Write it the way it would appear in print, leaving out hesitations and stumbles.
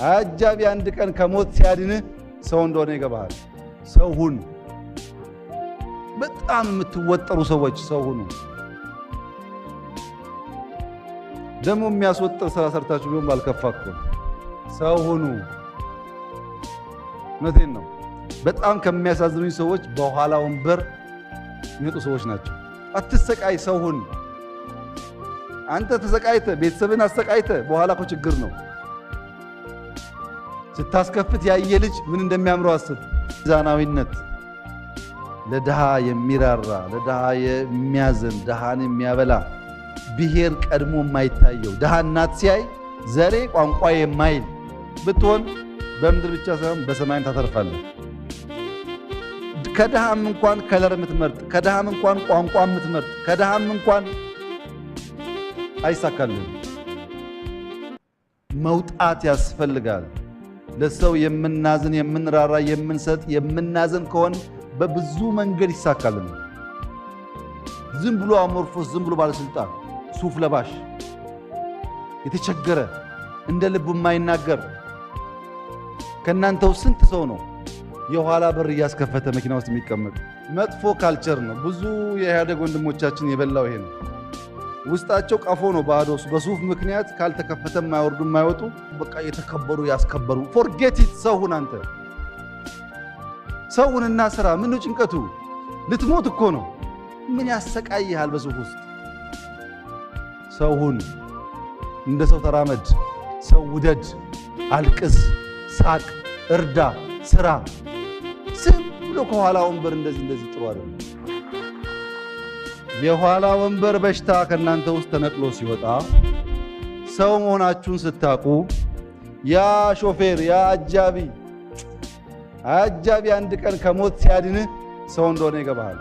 አጃቢ አንድ ቀን ከሞት ሲያድንህ ሰው እንደሆነ ይገባሃል። ሰው ሁን። በጣም የምትወጠሩ ሰዎች ሰው ሁኑ። ደግሞ የሚያስወጥር ስራ ሰርታችሁ ቢሆን ባልከፋ እኮ ሰው ሁኑ። እውነቴን ነው። በጣም ከሚያሳዝኑኝ ሰዎች በኋላ ወንበር የሚመጡ ሰዎች ናቸው። አትሰቃይ፣ ሰው ሁን። አንተ ተሰቃይተ ቤተሰብን አሰቃይተ በኋላ እኮ ችግር ነው። ስታስከፍት ያየ ልጅ ምን እንደሚያምረው አስብ። ሚዛናዊነት፣ ለድሃ የሚራራ ለድሃ የሚያዝን ድሃን የሚያበላ ብሔር ቀድሞ የማይታየው ድሃ እናት ሲያይ ዘሬ ቋንቋ የማይል ብትሆን በምድር ብቻ ሳይሆን በሰማይም ታተርፋለህ። ከድሃም እንኳን ከለር የምትመርጥ ከድሃም እንኳን ቋንቋ የምትመርጥ ከድሃም እንኳን አይሳካልህም። መውጣት ያስፈልጋል። ለሰው የምናዝን የምንራራ የምንሰጥ የምናዝን ከሆን በብዙ መንገድ ይሳካልን። ዝም ብሎ አሞርፎስ ዝም ብሎ ባለስልጣን ሱፍ ለባሽ የተቸገረ እንደ ልቡ የማይናገር ከናንተው ስንት ሰው ነው የኋላ በር እያስከፈተ መኪና ውስጥ የሚቀመጥ? መጥፎ ካልቸር ነው። ብዙ የኢህአዴግ ወንድሞቻችን የበላው ይሄ ነው። ውስጣቸው ቀፎ ነው ባዶ። በሱፍ ምክንያት ካልተከፈተ የማይወርዱ የማይወጡ በቃ የተከበሩ ያስከበሩ። ፎርጌት ኢት። ሰውን አንተ ሰውንና ስራ ምን ነው ጭንቀቱ? ልትሞት እኮ ነው። ምን ያሰቃይሃል በሱፍ ውስጥ? ሰውን እንደ ሰው ተራመድ። ሰው ውደድ፣ አልቅስ፣ ሳቅ፣ እርዳ፣ ስራ። ዝም ብሎ ከኋላ ወንበር እንደዚህ ጥሩ አይደለም። የኋላ ወንበር በሽታ ከናንተ ውስጥ ተነቅሎ ሲወጣ ሰው መሆናችሁን ስታቁ ያ ሾፌር ያ አጃቢ አንድ ቀን ከሞት ሲያድንህ ሰው እንደሆነ ይገባሃል።